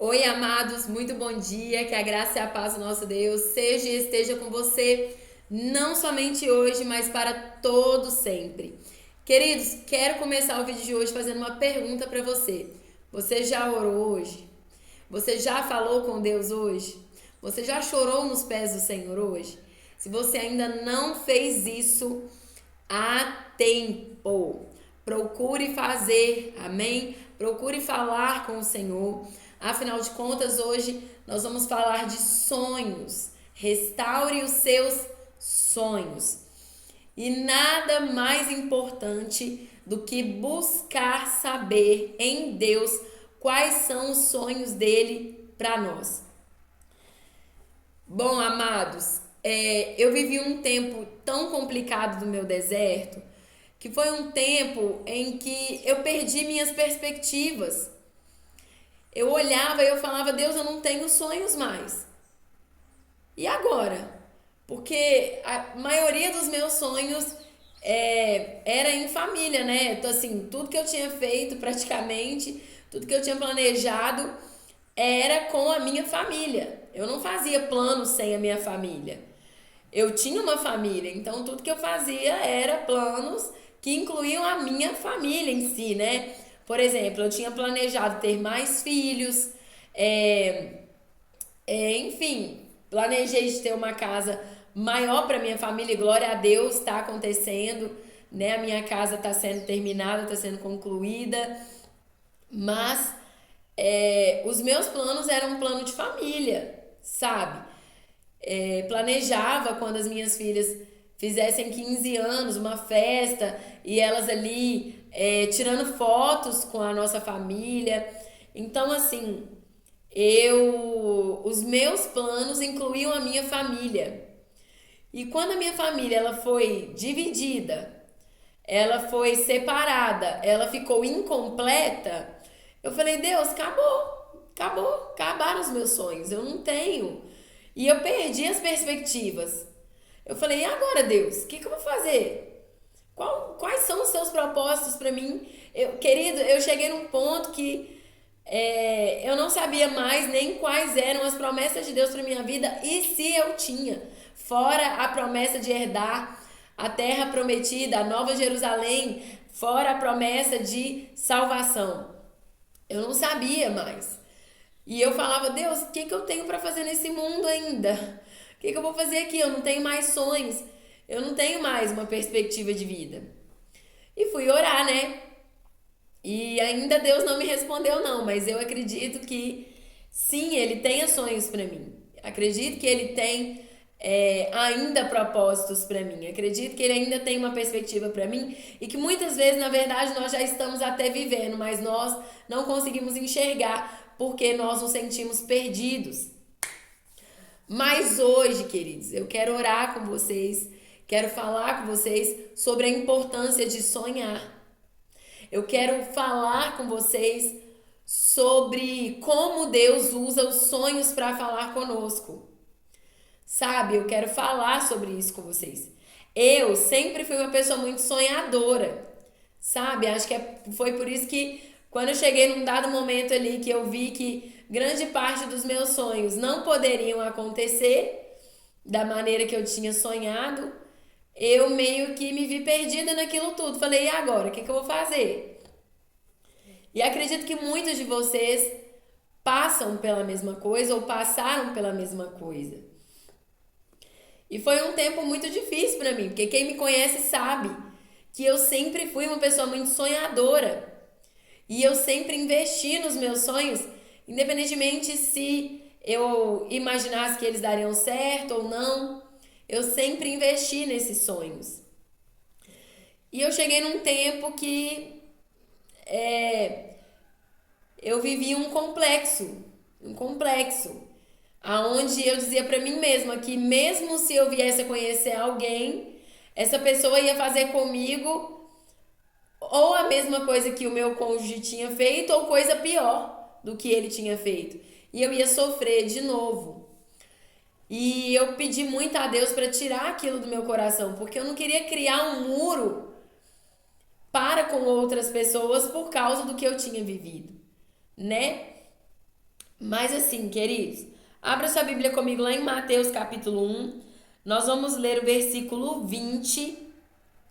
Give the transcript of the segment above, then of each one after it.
Oi, amados, muito bom dia. Que a graça e a paz do nosso Deus seja e esteja com você, não somente hoje, mas para todo sempre. Queridos, quero começar o vídeo de hoje fazendo uma pergunta para você. Você já orou hoje? Você já falou com Deus hoje? Você já chorou nos pés do Senhor hoje? Se você ainda não fez isso, há tempo. Procure fazer, amém? Procure falar com o Senhor. Afinal de contas, hoje nós vamos falar de sonhos. Restaure os seus sonhos. E nada mais importante do que buscar saber em Deus quais são os sonhos dele para nós. Bom, amados, eu vivi um tempo tão complicado do meu deserto que foi um tempo em que eu perdi minhas perspectivas. Eu olhava e eu falava, Deus, eu não tenho sonhos mais. E agora? Porque a maioria dos meus sonhos era em família, né? Então, assim, tudo que eu tinha feito praticamente, tudo que eu tinha planejado era com a minha família. Eu não fazia planos sem a minha família. Eu tinha uma família, então tudo que eu fazia era planos que incluíam a minha família em si, né? Por exemplo, eu tinha planejado ter mais filhos, é, enfim, planejei de ter uma casa maior para minha família e glória a Deus está acontecendo, né? A minha casa está sendo terminada, está sendo concluída, mas os meus planos eram um plano de família, sabe? Planejava quando as minhas filhas fizessem 15 anos, uma festa, e elas ali tirando fotos com a nossa família. Então, assim, os meus planos incluíam a minha família. E quando a minha família ela foi dividida, ela foi separada, ela ficou incompleta, eu falei, Deus, acabaram os meus sonhos, eu não tenho. E eu perdi as perspectivas. Eu falei, e agora, Deus, o que eu vou fazer? Quais são os seus propósitos para mim? Querido, eu cheguei num ponto que eu não sabia mais nem quais eram as promessas de Deus para minha vida e se eu tinha. Fora a promessa de herdar a terra prometida, a Nova Jerusalém, fora a promessa de salvação. Eu não sabia mais. E eu falava, Deus, o que eu tenho para fazer nesse mundo ainda? O que eu vou fazer aqui? Eu não tenho mais sonhos. Eu não tenho mais uma perspectiva de vida. E fui orar, né? E ainda Deus não me respondeu, não, mas eu acredito que sim, Ele tem sonhos para mim. Acredito que Ele tem ainda propósitos para mim. Acredito que Ele ainda tem uma perspectiva para mim e que muitas vezes, na verdade, nós já estamos até vivendo, mas nós não conseguimos enxergar porque nós nos sentimos perdidos. Mas hoje, queridos, eu quero orar com vocês, quero falar com vocês sobre a importância de sonhar. Eu quero falar com vocês sobre como Deus usa os sonhos para falar conosco. Sabe, eu quero falar sobre isso com vocês. Eu sempre fui uma pessoa muito sonhadora, sabe? Acho que foi por isso que quando eu cheguei num dado momento ali que eu vi que grande parte dos meus sonhos não poderiam acontecer da maneira que eu tinha sonhado, eu meio que me vi perdida naquilo tudo. Falei, e agora? O que eu vou fazer? E acredito que muitos de vocês passam pela mesma coisa ou passaram pela mesma coisa. E foi um tempo muito difícil para mim, porque quem me conhece sabe que eu sempre fui uma pessoa muito sonhadora. E eu sempre investi nos meus sonhos, independentemente se eu imaginasse que eles dariam certo ou não. Eu sempre investi nesses sonhos. E eu cheguei num tempo que eu vivi um complexo, aonde eu dizia para mim mesma que mesmo se eu viesse a conhecer alguém, essa pessoa ia fazer comigo ou a mesma coisa que o meu cônjuge tinha feito ou coisa pior do que ele tinha feito. E eu ia sofrer de novo. E eu pedi muito a Deus para tirar aquilo do meu coração, porque eu não queria criar um muro para com outras pessoas por causa do que eu tinha vivido, né? Mas assim, queridos, abra sua Bíblia comigo lá em Mateus capítulo 1. Nós vamos ler o versículo 20,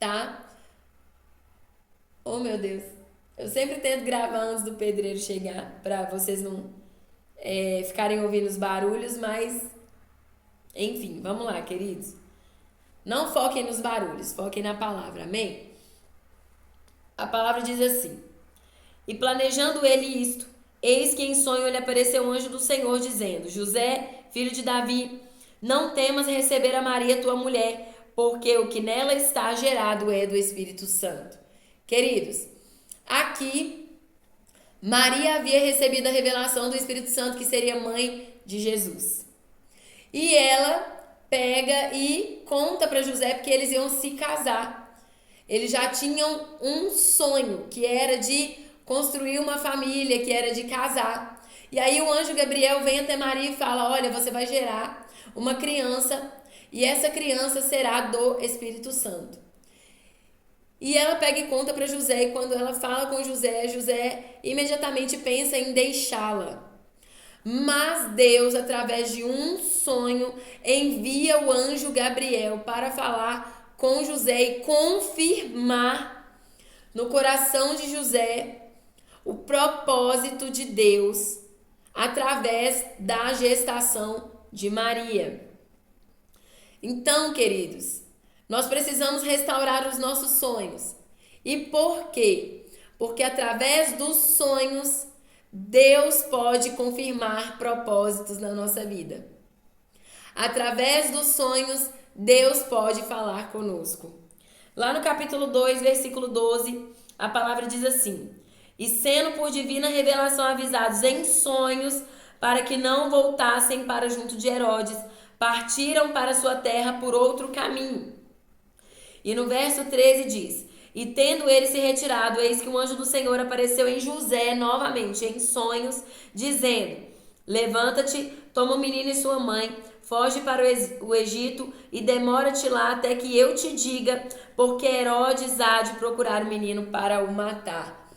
tá? Oh, meu Deus. Eu sempre tento gravar antes do pedreiro chegar, para vocês não ficarem ouvindo os barulhos, mas enfim, vamos lá, queridos. Não foquem nos barulhos, foquem na palavra, amém? A palavra diz assim: E planejando ele isto, eis que em sonho lhe apareceu o anjo do Senhor, dizendo: José, filho de Davi, não temas receber a Maria, tua mulher, porque o que nela está gerado é do Espírito Santo. Queridos, aqui Maria havia recebido a revelação do Espírito Santo que seria mãe de Jesus. E ela pega e conta para José porque eles iam se casar. Eles já tinham um sonho, que era de construir uma família, que era de casar. E aí o anjo Gabriel vem até Maria e fala: olha, você vai gerar uma criança e essa criança será do Espírito Santo. E ela pega e conta para José, e quando ela fala com José, José imediatamente pensa em deixá-la. Mas Deus, através de um sonho, envia o anjo Gabriel para falar com José e confirmar no coração de José o propósito de Deus através da gestação de Maria. Então, queridos, nós precisamos restaurar os nossos sonhos. E por quê? Porque através dos sonhos, Deus pode confirmar propósitos na nossa vida. Através dos sonhos, Deus pode falar conosco. Lá no capítulo 2, versículo 12, a palavra diz assim: E sendo por divina revelação avisados em sonhos, para que não voltassem para junto de Herodes, partiram para sua terra por outro caminho. E no verso 13 diz: E tendo ele se retirado, eis que um anjo do Senhor apareceu em José novamente em sonhos, dizendo: Levanta-te, toma o menino e sua mãe, foge para o Egito e demora-te lá até que eu te diga, porque Herodes há de procurar o menino para o matar.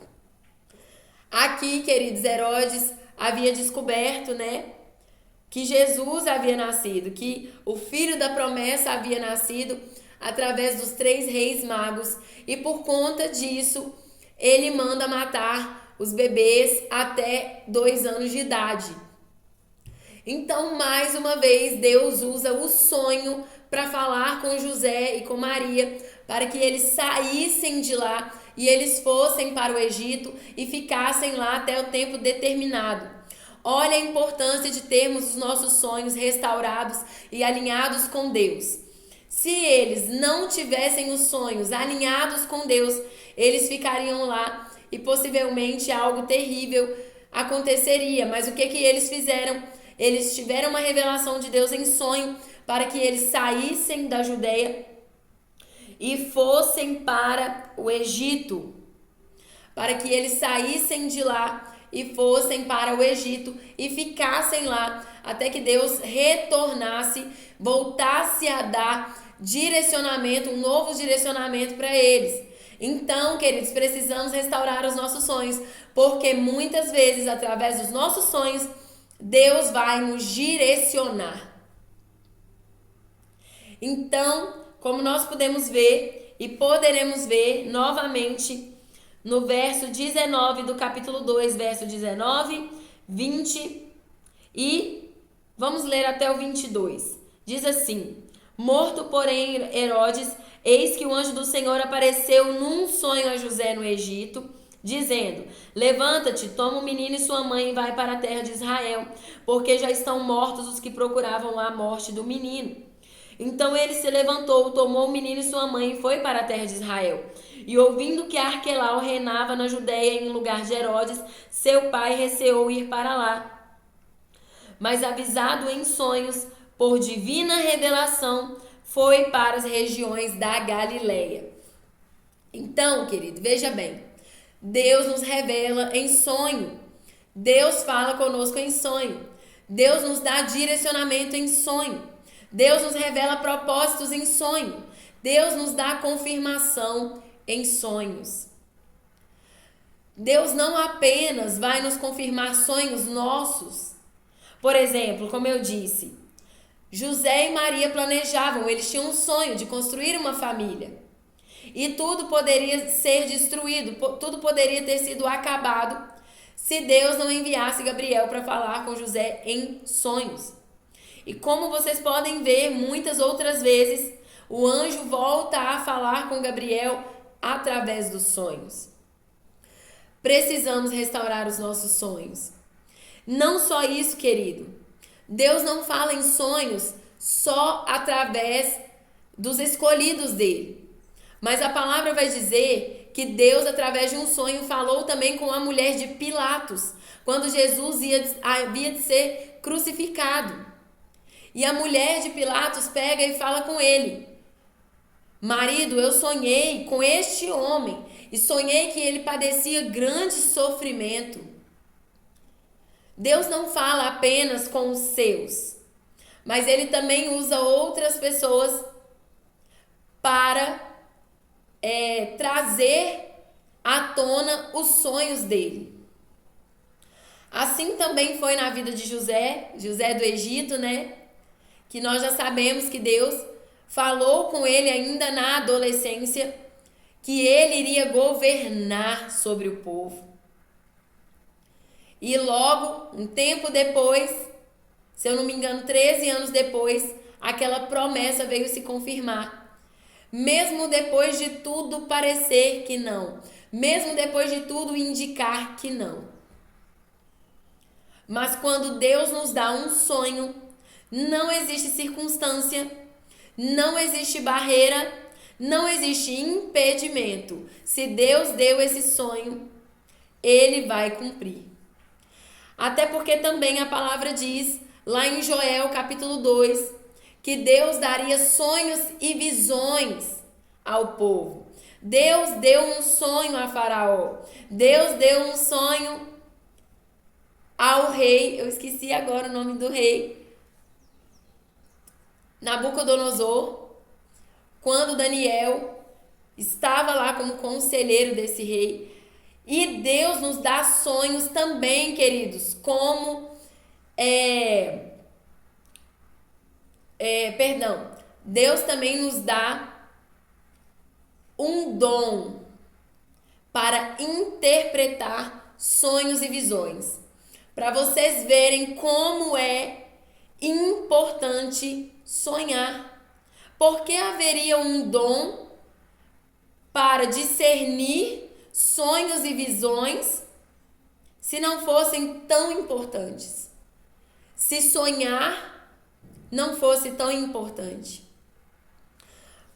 Aqui, queridos, Herodes havia descoberto, que Jesus havia nascido, que o filho da promessa havia nascido através dos 3 reis magos, e por conta disso ele manda matar os bebês até 2 anos de idade. Então, mais uma vez, Deus usa o sonho para falar com José e com Maria, para que eles saíssem de lá e eles fossem para o Egito e ficassem lá até o tempo determinado. Olha a importância de termos os nossos sonhos restaurados e alinhados com Deus. Se eles não tivessem os sonhos alinhados com Deus, eles ficariam lá e possivelmente algo terrível aconteceria. Mas o que eles fizeram? Eles tiveram uma revelação de Deus em sonho para que eles saíssem da Judeia e fossem para o Egito. Para que eles saíssem de lá e fossem para o Egito e ficassem lá até que Deus retornasse, voltasse a dar direcionamento, um novo direcionamento para eles. Então, queridos, precisamos restaurar os nossos sonhos, porque muitas vezes, através dos nossos sonhos, Deus vai nos direcionar. Então, como nós podemos ver e poderemos ver novamente no verso 19 do capítulo 2, verso 19, 20 e vamos ler até o 22. Diz assim: Morto, porém, Herodes, eis que o anjo do Senhor apareceu num sonho a José no Egito, dizendo: Levanta-te, toma o menino e sua mãe e vai para a terra de Israel, porque já estão mortos os que procuravam a morte do menino. Então ele se levantou, tomou o menino e sua mãe e foi para a terra de Israel. E ouvindo que Arquelau reinava na Judéia em lugar de Herodes, seu pai receou ir para lá. Mas avisado em sonhos, por divina revelação, foi para as regiões da Galileia. Então, querido, veja bem, Deus nos revela em sonho. Deus fala conosco em sonho. Deus nos dá direcionamento em sonho. Deus nos revela propósitos em sonho. Deus nos dá confirmação em sonhos. Deus não apenas vai nos confirmar sonhos nossos, Por exemplo, como eu disse, José e Maria planejavam, eles tinham um sonho de construir uma família. E tudo poderia ser destruído, tudo poderia ter sido acabado se Deus não enviasse Gabriel para falar com José em sonhos. E como vocês podem ver, muitas outras vezes, o anjo volta a falar com Gabriel através dos sonhos. Precisamos restaurar os nossos sonhos. Não só isso, querido. Deus não fala em sonhos só através dos escolhidos dele. Mas a palavra vai dizer que Deus, através de um sonho, falou também com a mulher de Pilatos, quando Jesus havia de ser crucificado. E a mulher de Pilatos pega e fala com ele: marido, eu sonhei com este homem e sonhei que ele padecia grande sofrimento. Deus não fala apenas com os seus, mas ele também usa outras pessoas para trazer à tona os sonhos dele. Assim também foi na vida de José do Egito, né? Que nós já sabemos que Deus falou com ele ainda na adolescência que ele iria governar sobre o povo. E logo, um tempo depois, se eu não me engano, 13 anos depois, aquela promessa veio se confirmar. Mesmo depois de tudo parecer que não. Mesmo depois de tudo indicar que não. Mas quando Deus nos dá um sonho, não existe circunstância, não existe barreira, não existe impedimento. Se Deus deu esse sonho, Ele vai cumprir. Até porque também a palavra diz, lá em Joel capítulo 2, que Deus daria sonhos e visões ao povo. Deus deu um sonho a Faraó. Deus deu um sonho ao rei, eu esqueci agora o nome do rei, Nabucodonosor, quando Daniel estava lá como conselheiro desse rei. E Deus nos dá sonhos também, queridos, como Deus também nos dá um dom para interpretar sonhos e visões. Para vocês verem como é importante sonhar. Porque haveria um dom para discernir sonhos e visões se não fossem tão importantes? Se sonhar não fosse tão importante.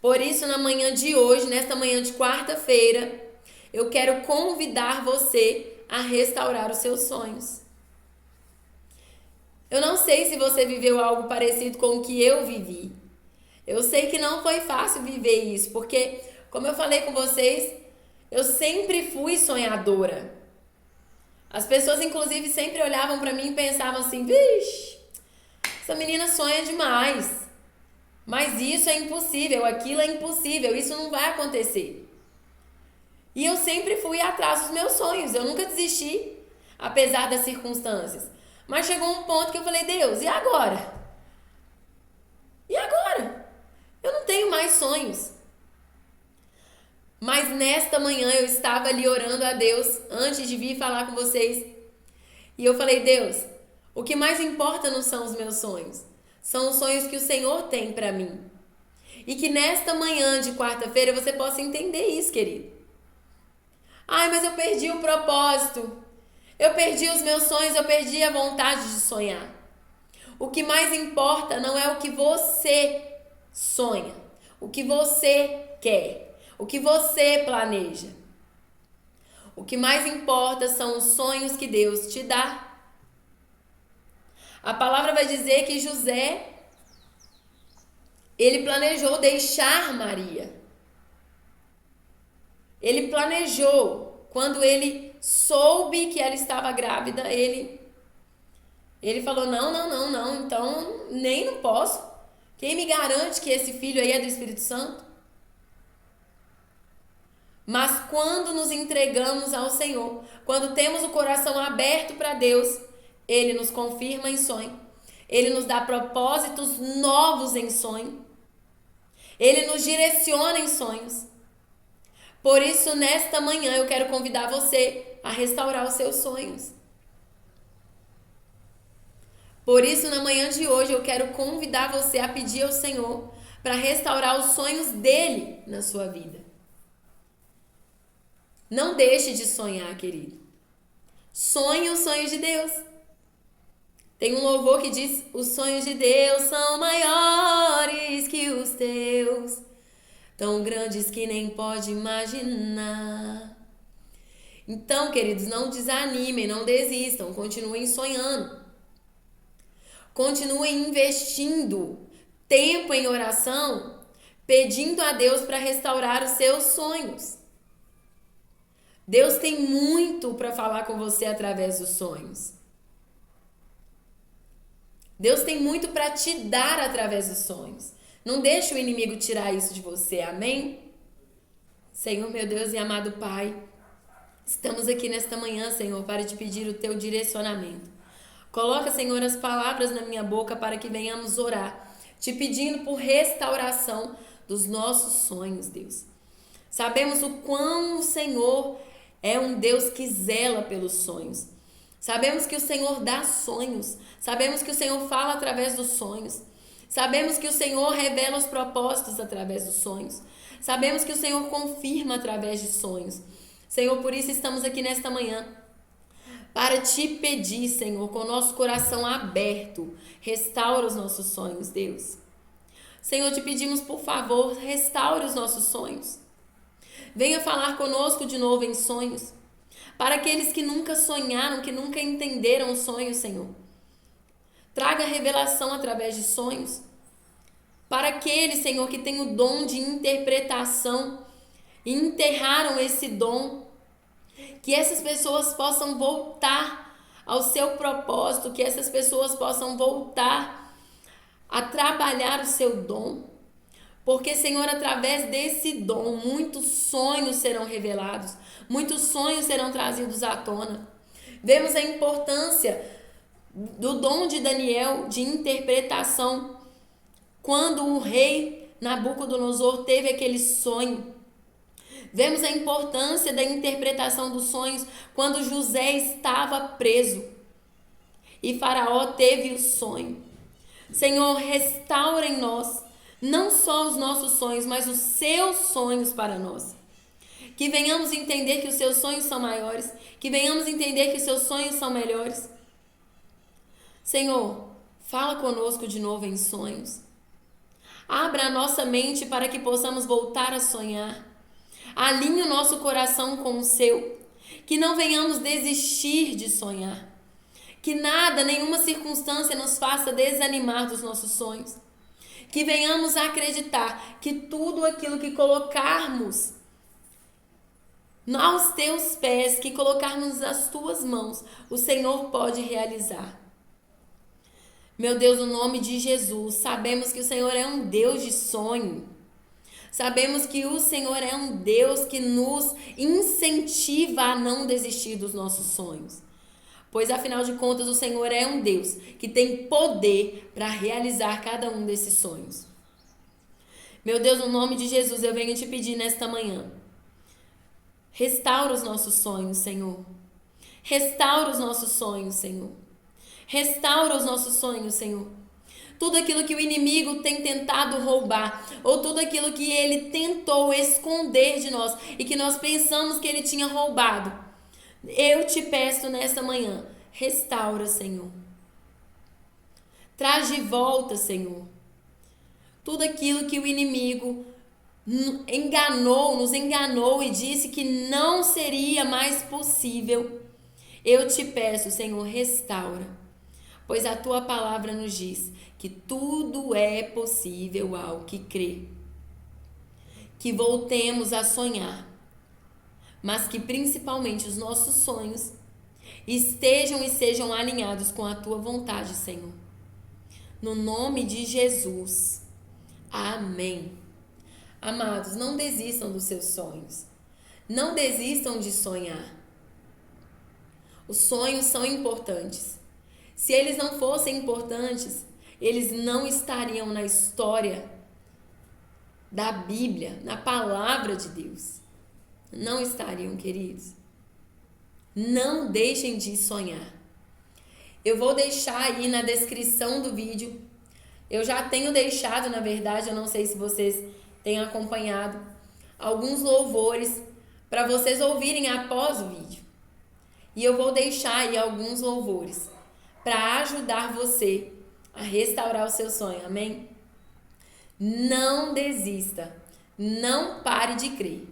Por isso, na manhã de hoje, nesta manhã de quarta-feira, eu quero convidar você a restaurar os seus sonhos. Eu não sei se você viveu algo parecido com o que eu vivi. Eu sei que não foi fácil viver isso, porque, como eu falei com vocês, eu sempre fui sonhadora. As pessoas, inclusive, sempre olhavam para mim e pensavam assim: vixe, essa menina sonha demais. Mas isso é impossível, aquilo é impossível, isso não vai acontecer. E eu sempre fui atrás dos meus sonhos, eu nunca desisti, apesar das circunstâncias. Mas chegou um ponto que eu falei: Deus, e agora? E agora? Eu não tenho mais sonhos. Mas nesta manhã eu estava ali orando a Deus, antes de vir falar com vocês. E eu falei: Deus, o que mais importa não são os meus sonhos. São os sonhos que o Senhor tem para mim. E que nesta manhã de quarta-feira você possa entender isso, querido. Ai, mas eu perdi o propósito. Eu perdi os meus sonhos, eu perdi a vontade de sonhar. O que mais importa não é o que você sonha, o que você quer, o que você planeja. O que mais importa são os sonhos que Deus te dá. A palavra vai dizer que José, ele planejou deixar Maria. Ele planejou. Quando ele soube que ela estava grávida, ele falou: não, então nem não posso. Quem me garante que esse filho aí é do Espírito Santo? Mas quando nos entregamos ao Senhor, quando temos o coração aberto para Deus, Ele nos confirma em sonho. Ele nos dá propósitos novos em sonho. Ele nos direciona em sonhos. Por isso, nesta manhã, eu quero convidar você a restaurar os seus sonhos. Por isso, na manhã de hoje, eu quero convidar você a pedir ao Senhor para restaurar os sonhos dele na sua vida. Não deixe de sonhar, querido. Sonhe os sonhos de Deus. Tem um louvor que diz: os sonhos de Deus são maiores que os teus, tão grandes que nem pode imaginar. Então, queridos, não desanimem, não desistam, continuem sonhando. Continuem investindo tempo em oração, pedindo a Deus para restaurar os seus sonhos. Deus tem muito para falar com você através dos sonhos. Deus tem muito para te dar através dos sonhos. Não deixe o inimigo tirar isso de você, amém? Senhor, meu Deus e amado Pai, estamos aqui nesta manhã, Senhor, para te pedir o teu direcionamento. Coloca, Senhor, as palavras na minha boca para que venhamos orar, te pedindo por restauração dos nossos sonhos, Deus. Sabemos o quão o Senhor é um Deus que zela pelos sonhos. Sabemos que o Senhor dá sonhos. Sabemos que o Senhor fala através dos sonhos. Sabemos que o Senhor revela os propósitos através dos sonhos. Sabemos que o Senhor confirma através de sonhos. Senhor, por isso estamos aqui nesta manhã para te pedir, Senhor, com o nosso coração aberto, restaura os nossos sonhos, Deus. Senhor, te pedimos, por favor, restaure os nossos sonhos. Venha falar conosco de novo em sonhos. Para aqueles que nunca sonharam, que nunca entenderam o sonho, Senhor. Traga revelação através de sonhos. Para aqueles, Senhor, que têm o dom de interpretação e enterraram esse dom, que essas pessoas possam voltar ao seu propósito, que essas pessoas possam voltar a trabalhar o seu dom. Porque, Senhor, através desse dom, muitos sonhos serão revelados, muitos sonhos serão trazidos à tona. Vemos a importância do dom de Daniel de interpretação quando o rei Nabucodonosor teve aquele sonho. Vemos a importância da interpretação dos sonhos quando José estava preso e Faraó teve o sonho. Senhor, restaura em nós não só os nossos sonhos, mas os seus sonhos para nós. Que venhamos entender que os seus sonhos são maiores, que venhamos entender que os seus sonhos são melhores. Senhor, fala conosco de novo em sonhos. Abra a nossa mente para que possamos voltar a sonhar. Alinhe o nosso coração com o seu. Que não venhamos desistir de sonhar. Que nada, nenhuma circunstância nos faça desanimar dos nossos sonhos. Que venhamos a acreditar que tudo aquilo que colocarmos aos teus pés, que colocarmos nas tuas mãos, o Senhor pode realizar. Meu Deus, no nome de Jesus, sabemos que o Senhor é um Deus de sonho. Sabemos que o Senhor é um Deus que nos incentiva a não desistir dos nossos sonhos. Pois, afinal de contas, o Senhor é um Deus que tem poder para realizar cada um desses sonhos. Meu Deus, no nome de Jesus, eu venho te pedir nesta manhã. Restaura os nossos sonhos, Senhor. Restaura os nossos sonhos, Senhor. Restaura os nossos sonhos, Senhor. Tudo aquilo que o inimigo tem tentado roubar, ou tudo aquilo que ele tentou esconder de nós e que nós pensamos que ele tinha roubado, eu te peço nesta manhã, restaura, Senhor. Traz de volta, Senhor, tudo aquilo que o inimigo nos enganou e disse que não seria mais possível. Eu te peço, Senhor, restaura, pois a tua palavra nos diz que tudo é possível ao que crê. Que voltemos a sonhar, mas que principalmente os nossos sonhos estejam e sejam alinhados com a tua vontade, Senhor. No nome de Jesus. Amém. Amados, não desistam dos seus sonhos. Não desistam de sonhar. Os sonhos são importantes. Se eles não fossem importantes, eles não estariam na história da Bíblia, na palavra de Deus. Não estariam, queridos. Não deixem de sonhar. Eu vou deixar aí na descrição do vídeo. Eu já tenho deixado, na verdade, eu não sei se vocês têm acompanhado, alguns louvores para vocês ouvirem após o vídeo. E eu vou deixar aí alguns louvores para ajudar você a restaurar o seu sonho, amém? Não desista, não pare de crer,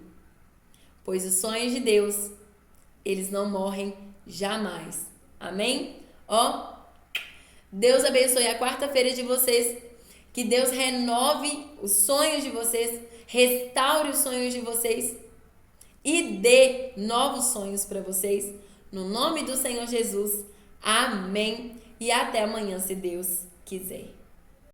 pois os sonhos de Deus, eles não morrem jamais, amém? Ó, Deus abençoe a quarta-feira de vocês, que Deus renove os sonhos de vocês, restaure os sonhos de vocês e dê novos sonhos para vocês, no nome do Senhor Jesus, amém? E até amanhã, se Deus quiser.